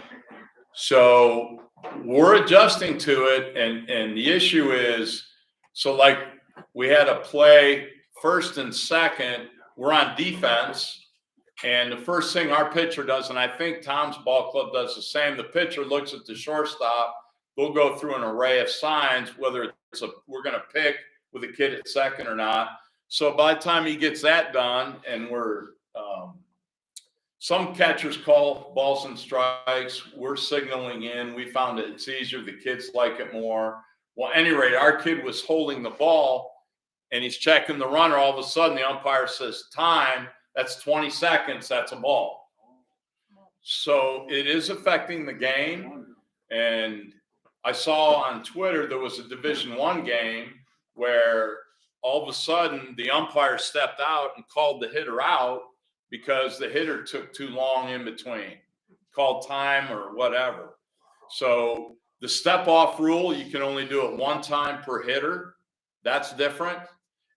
So we're adjusting to it, and the issue is, so like we had a play first and second, we're on defense, and the first thing our pitcher does, and I think Tom's ball club does the same, the pitcher looks at the shortstop, we'll go through an array of signs, whether it's we're going to pick with a kid at second or not. So by the time he gets that done, and we're some catchers call balls and strikes. We're signaling in. We found that it's easier. The kids like it more. Well, at any rate, our kid was holding the ball and he's checking the runner. All of a sudden, the umpire says, time. That's 20 seconds. That's a ball. So it is affecting the game. And I saw on Twitter there was a Division I game where all of a sudden the umpire stepped out and called the hitter out because the hitter took too long in between, called time or whatever. So the step off rule, you can only do it one time per hitter. That's different.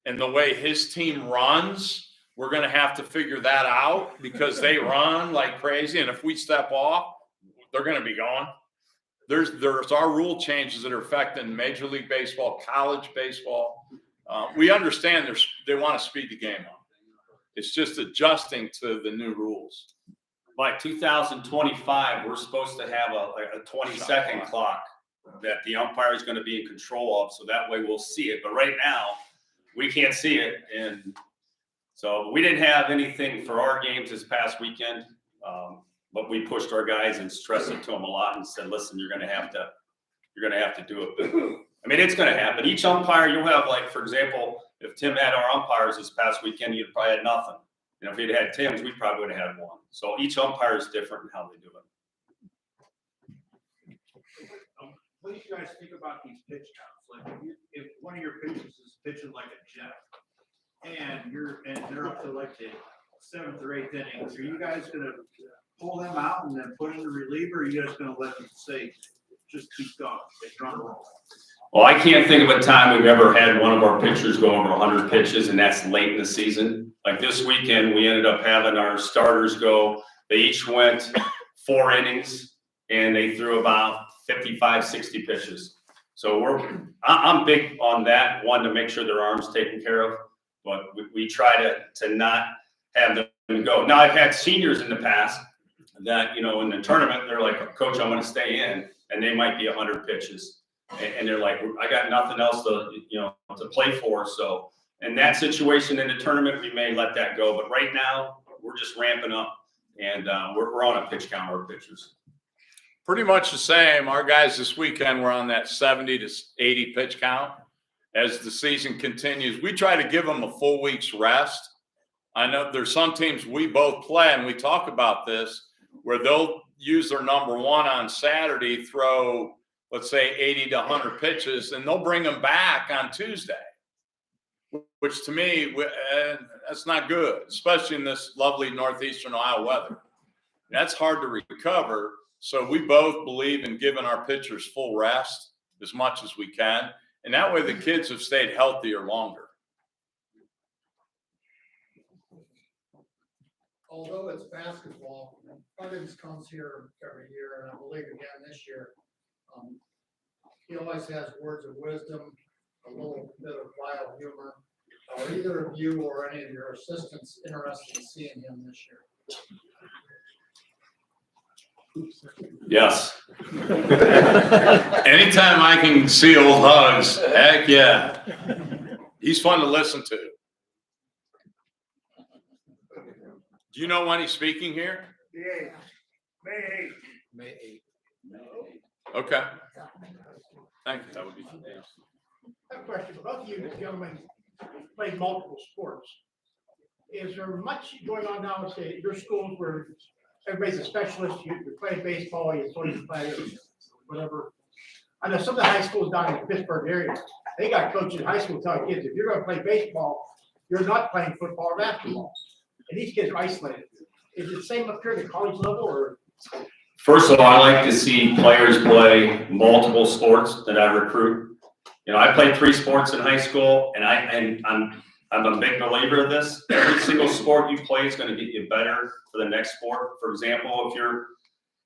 And the way his team runs, we're going to have to figure that out because they run like crazy. And if we step off, they're going to be gone. There's our rule changes that are affecting Major League Baseball, college baseball. We understand they want to speed the game up. It's just adjusting to the new rules. By 2025, we're supposed to have a 20-second clock that the umpire is going to be in control of, so that way we'll see it. But right now, we can't see it, and so we didn't have anything for our games this past weekend. But we pushed our guys and stressed it to them a lot and said, "Listen, you're going to have to do it." But, I mean, it's going to happen. Each umpire, you'll have, like, for example, if Tim had our umpires this past weekend, you'd probably had nothing. You know, if he'd had Tim's, we probably would have had one. So each umpire is different in how they do it. What do you guys think about these pitch counts? Like, if one of your pitchers is pitching like a jet, and they're up to like the 7th or 8th inning, are you guys gonna pull them out and then put in the reliever? Or are you guys gonna let them say, just keep going, they run roll? Well, I can't think of a time we've ever had one of our pitchers go over 100 pitches, and that's late in the season. Like this weekend, we ended up having our starters go. They each went 4 innings, and they threw about 55, 60 pitches. So I'm big on that, one, to make sure their arm's taken care of, but we try to not have them go. Now, I've had seniors in the past that, you know, in the tournament, they're like, "Coach, I'm going to stay in," and they might be 100 pitches. And they're like, "I got nothing else to play for." So in that situation in the tournament, we may let that go. But right now, we're just ramping up, and we're on a pitch count of our pitchers. Pretty much the same. Our guys this weekend were on that 70 to 80 pitch count. As the season continues, we try to give them a full week's rest. I know there's some teams we both play, and we talk about this, where they'll use their number one on Saturday, throw, let's say 80 to 100 pitches, and they'll bring them back on Tuesday, which to me, that's not good, especially in this lovely northeastern Ohio weather. That's hard to recover. So we both believe in giving our pitchers full rest as much as we can. And that way the kids have stayed healthier longer. Although it's basketball, Huggins comes here every year, and I believe again this year. He always has words of wisdom, a little bit of vile humor. Are either of you or any of your assistants interested in seeing him this year? Yes. Anytime I can see old Hugs, heck yeah. He's fun to listen to. Do you know when he's speaking here? Yeah, May May 8th. Okay. Thank you. That would be. I have a question. Both of you gentlemen played multiple sports. Is there much going on now at your schools where everybody's a specialist? You play baseball, you play whatever. I know some of the high schools down in the Pittsburgh area, they got coaches in high school telling kids, if you're gonna play baseball, you're not playing football or basketball. And these kids are isolated. Is it the same up here at the college level or? First of all, I like to see players play multiple sports that I recruit. You know, I played 3 sports in high school, and I'm a big believer of this. Every single sport you play is going to get you better for the next sport. For example,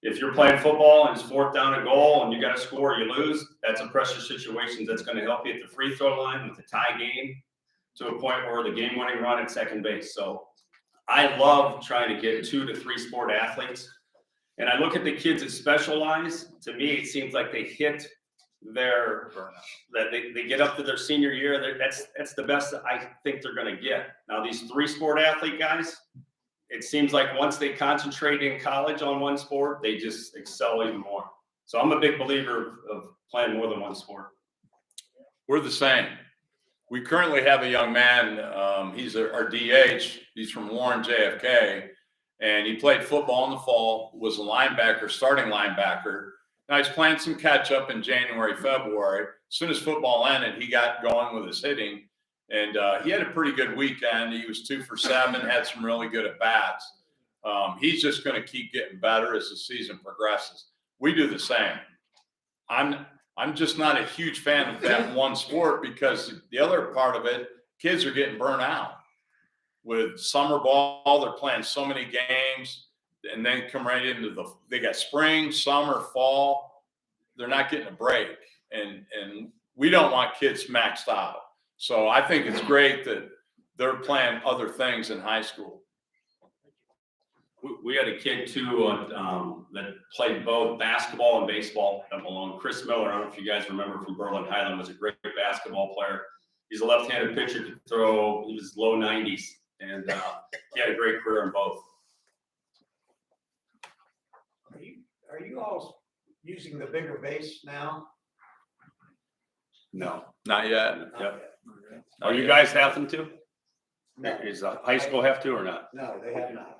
if you're playing football and it's 4th down and goal and you got to score or you lose, that's a pressure situation that's going to help you at the free throw line with the tie game to a point where the game-winning run at second base. So I love trying to get 2 to 3 sport athletes. And I look at the kids that specialize. To me, it seems like they hit that they get up to their senior year. That's the best that I think they're going to get. Now, these 3 sport athlete guys, it seems like once they concentrate in college on one sport, they just excel even more. So I'm a big believer of playing more than one sport. We're the same. We currently have a young man. He's our DH. He's from Warren, JFK. And he played football in the fall, was a linebacker, starting linebacker. Now he's playing some catch up in January, February. As soon as football ended, he got going with his hitting. And he had a pretty good weekend. He was 2 for 7, had some really good at bats. He's just going to keep getting better as the season progresses. We do the same. I'm just not a huge fan of that one sport because the other part of it, kids are getting burnt out. With summer ball, they're playing so many games and then come right into they got spring, summer, fall. They're not getting a break. And we don't want kids maxed out. So I think it's great that they're playing other things in high school. We had a kid too that played both basketball and baseball at Malone. Chris Miller, I don't know if you guys remember from Berlin Highland, was a great basketball player. He's a left-handed pitcher, could throw, he was low 90s. And he had a great career in both. Are you all using the bigger base now? No. Not yet. Yep. Are you guys having to? Is high school have to or not? No, they have not.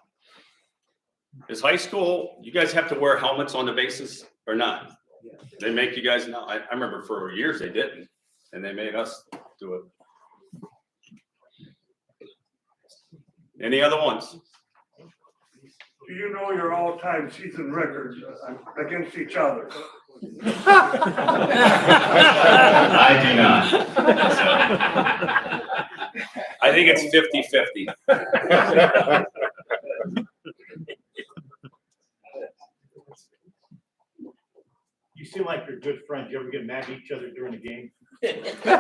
Is high school, you guys have to wear helmets on the bases or not? Yeah. They make you guys now. I remember for years they didn't, and they made us do it. Any other ones? Do you know your all-time season records against each other? I do not. So, I think it's 50-50. You seem like you're good friends. You ever get mad at each other during the game? I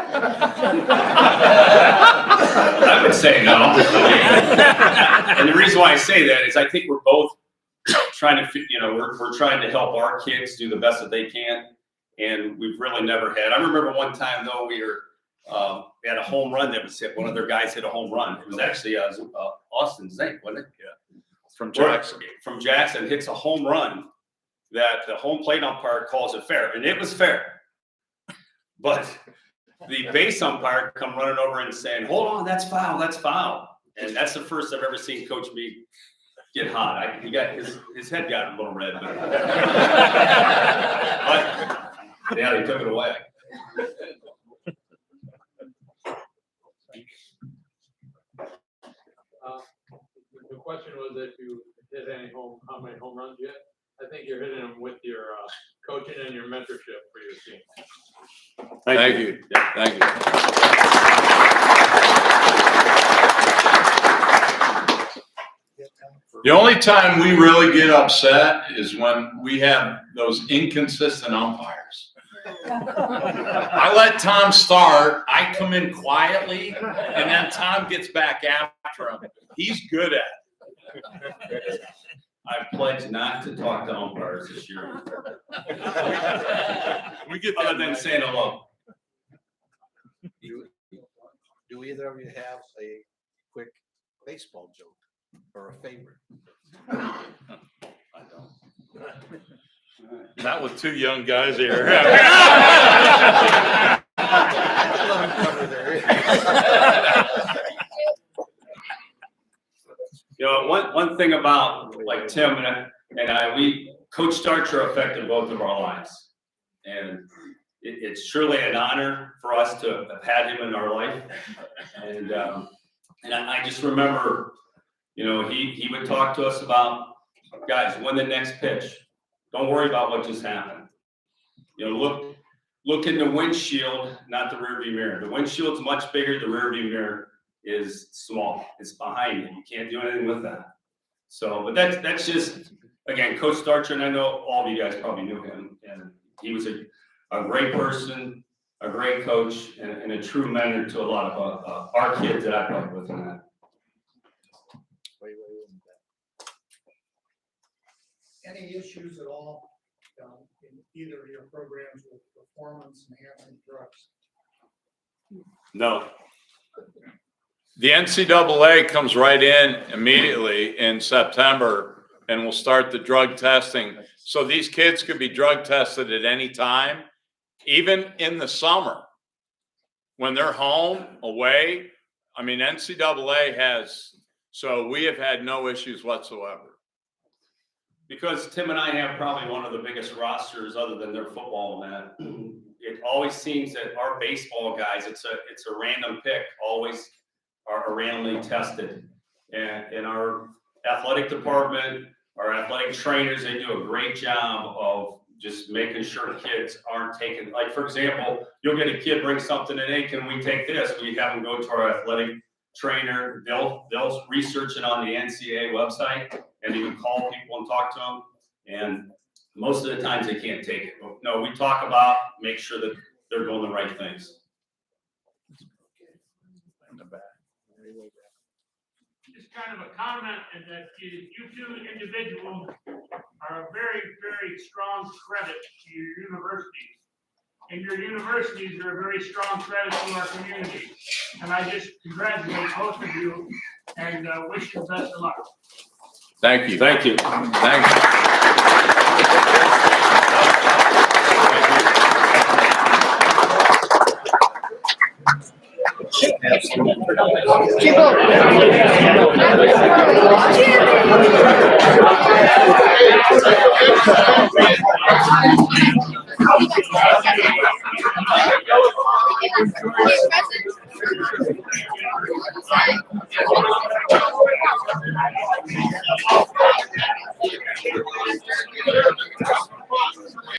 would say no. And the reason why I say that is I think we're both trying to, we're trying to help our kids do the best that they can. And we've really never had. I remember one time though, we had a home run that was hit. One of their guys hit a home run. It was actually Austin Zink, wasn't it? Yeah. From Jackson hits a home run that the home plate umpire calls it fair. And it was fair. But the base umpire come running over and saying, hold on, that's foul, that's foul. And that's the first I've ever seen Coach Mead get hot. He got his head got a little red, but yeah, they took it away. The question was if you hit how many home runs yet? I think you're hitting them with your coaching and your mentorship for your team. Thank you. Yeah. Thank you. The only time we really get upset is when we have those inconsistent umpires. I let Tom start. I come in quietly, and then Tom gets back after him. He's good at it. I pledge not to talk to umpires this year. We get Other than saying hello. Do either of you have a quick baseball joke or a favorite? I don't. Not with two young guys here. You know, one thing about like Tim and I, Coach Starcher affected both of our lives. And it's truly an honor for us to have had him in our life. And I just remember, you know, he would talk to us about, guys, win the next pitch. Don't worry about what just happened. You know, look in the windshield, not the rearview mirror. The windshield's much bigger, the rearview mirror is small. It's behind you. You can't do anything with that. So, but that's just, again, Coach Starcher, and I know all of you guys probably knew him, and he was a great person, a great coach, and a true mentor to a lot of our kids that I played with in that. Any issues at all in either of your programs with performance enhancing drugs? No. The NCAA comes right in immediately in September and will start the drug testing. So these kids could be drug tested at any time, even in the summer. When they're home, away, I mean, NCAA has, so we have had no issues whatsoever. Because Tim and I have probably one of the biggest rosters other than their football and that. It always seems that our baseball guys, it's a random pick, always are randomly tested. And our athletic department, our athletic trainers, they do a great job of just making sure kids aren't taken. Like, for example, you'll get a kid bring something in, hey, can we take this? We have them go to our athletic trainer. They'll research it on the NCAA website, and you can call people and talk to them. And most of the times they can't take it. No, we talk about, make sure that they're doing the right things. Just kind of a comment is that you two individuals are a very, very strong credit to your universities. And your universities are a very strong credit to our community. And I just congratulate both of you and wish you the best of luck. Thank you. Thank you. Thank you.